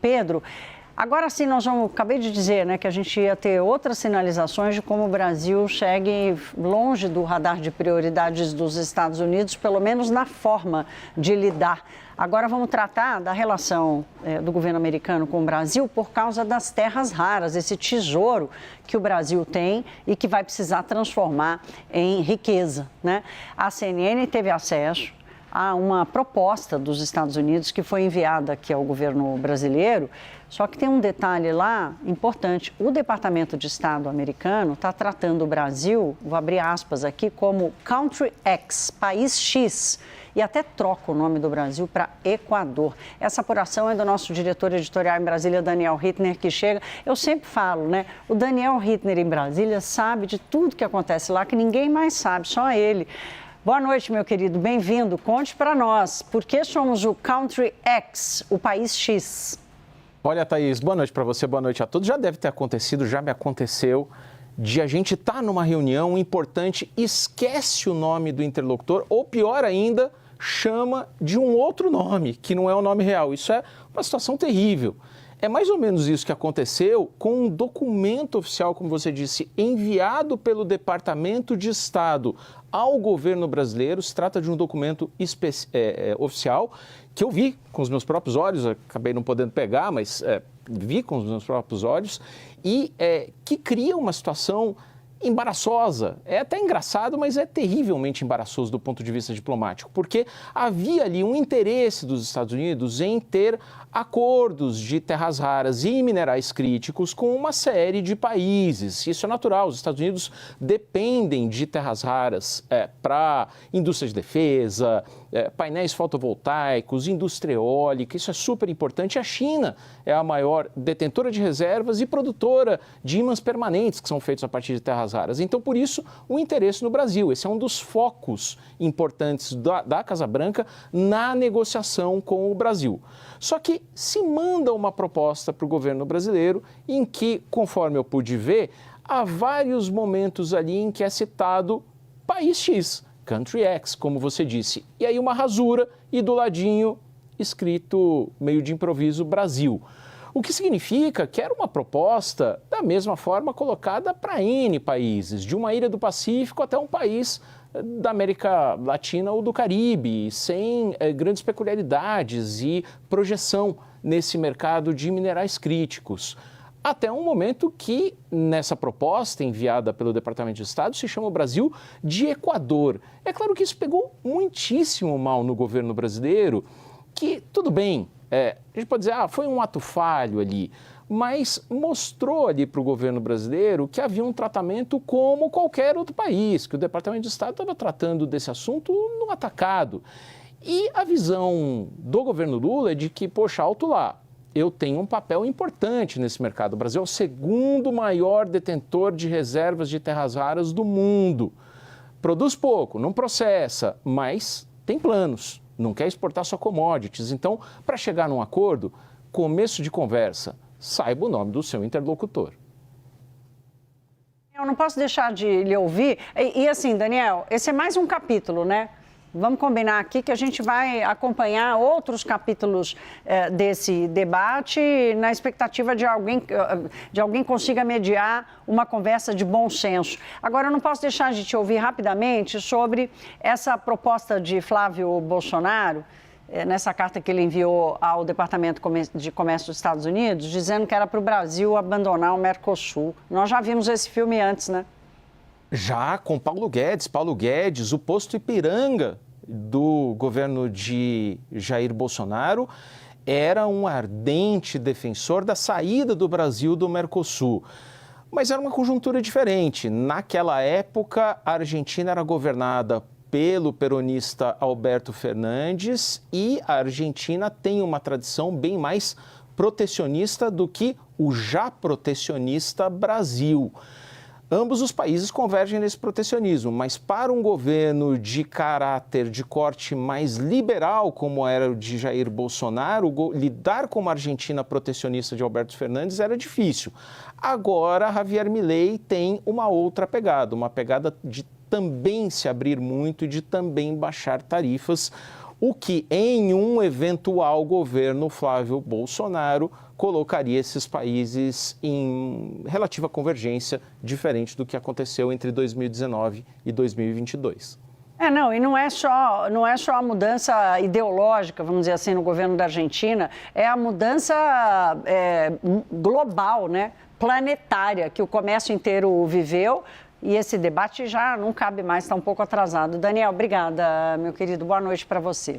Pedro, agora sim nós vamos, acabei de dizer, né, que a gente ia ter outras sinalizações de como o Brasil chegue longe do radar de prioridades dos Estados Unidos, pelo menos na forma de lidar. Agora vamos tratar da relação do governo americano com o Brasil por causa das terras raras, esse tesouro que o Brasil tem e que vai precisar transformar em riqueza, né? A CNN teve acesso a uma proposta dos Estados Unidos que foi enviada aqui ao governo brasileiro, só que tem um detalhe lá importante. O Departamento de Estado americano está tratando o Brasil, vou abrir aspas aqui, como Country X, País X, e até troca o nome do Brasil para Equador. Essa apuração é do nosso diretor editorial em Brasília, Daniel Hittner, que chega. Eu sempre falo, né? O Daniel Hittner em Brasília sabe de tudo que acontece lá, que ninguém mais sabe, só ele. Boa noite, meu querido, bem-vindo. Conte para nós, por que somos o Country X, o País X? Olha, Thaís, boa noite para você, boa noite a todos. Já deve ter acontecido, já me aconteceu, de a gente estar numa reunião importante, esquece o nome do interlocutor, ou pior ainda, chama de um outro nome, que não é o nome real. Isso é uma situação terrível. É mais ou menos isso que aconteceu com um documento oficial, como você disse, enviado pelo Departamento de Estado ao governo brasileiro. Se trata de um documento oficial que eu vi com os meus próprios olhos, acabei não podendo pegar, mas vi com os meus próprios olhos, e que cria uma situação embaraçosa. É até engraçado, mas é terrivelmente embaraçoso do ponto de vista diplomático, porque havia ali um interesse dos Estados Unidos em ter acordos de terras raras e minerais críticos com uma série de países. Isso é natural, os Estados Unidos dependem de terras raras para indústria de defesa, painéis fotovoltaicos, indústria eólica, isso é super importante. A China é a maior detentora de reservas e produtora de ímãs permanentes que são feitos a partir de terras raras. Então, por isso, o interesse no Brasil. Esse é um dos focos importantes da Casa Branca na negociação com o Brasil. Só que se manda uma proposta para o governo brasileiro em que, conforme eu pude ver, há vários momentos ali em que é citado País X, Country X, como você disse. E aí uma rasura e do ladinho escrito meio de improviso Brasil. O que significa que era uma proposta da mesma forma colocada para N países, de uma ilha do Pacífico até um país da América Latina ou do Caribe, sem grandes peculiaridades e projeção nesse mercado de minerais críticos. Até um momento que, nessa proposta enviada pelo Departamento de Estado, se chama o Brasil de Equador. É claro que isso pegou muitíssimo mal no governo brasileiro, que, tudo bem, a gente pode dizer, foi um ato falho ali, mas mostrou ali para o governo brasileiro que havia um tratamento como qualquer outro país, que o Departamento de Estado estava tratando desse assunto no atacado. E a visão do governo Lula é de que, poxa, alto lá, eu tenho um papel importante nesse mercado. O Brasil é o segundo maior detentor de reservas de terras raras do mundo. Produz pouco, não processa, mas tem planos, não quer exportar só commodities. Então, para chegar num acordo, começo de conversa, saiba o nome do seu interlocutor. Eu não posso deixar de lhe ouvir. E assim, Daniel, esse é mais um capítulo, né? Vamos combinar aqui que a gente vai acompanhar outros capítulos desse debate na expectativa de alguém consiga mediar uma conversa de bom senso. Agora, eu não posso deixar de te ouvir rapidamente sobre essa proposta de Flávio Bolsonaro, nessa carta que ele enviou ao Departamento de Comércio dos Estados Unidos, dizendo que era para o Brasil abandonar o Mercosul. Nós já vimos esse filme antes, né? Já com Paulo Guedes, o posto Ipiranga do governo de Jair Bolsonaro era um ardente defensor da saída do Brasil do Mercosul. Mas era uma conjuntura diferente. Naquela época, a Argentina era governada pelo peronista Alberto Fernandes e a Argentina tem uma tradição bem mais protecionista do que o já protecionista Brasil. Ambos os países convergem nesse protecionismo, mas para um governo de caráter de corte mais liberal, como era o de Jair Bolsonaro, lidar com uma Argentina protecionista de Alberto Fernandes era difícil. Agora, Javier Milei tem uma outra pegada, uma pegada de também se abrir muito e de também baixar tarifas, o que em um eventual governo Flávio Bolsonaro colocaria esses países em relativa convergência, diferente do que aconteceu entre 2019 e 2022. Não, e não é só a mudança ideológica, vamos dizer assim, no governo da Argentina, é a mudança global, né, planetária, que o comércio inteiro viveu, e esse debate já não cabe mais, está um pouco atrasado. Daniel, obrigada, meu querido, boa noite para você.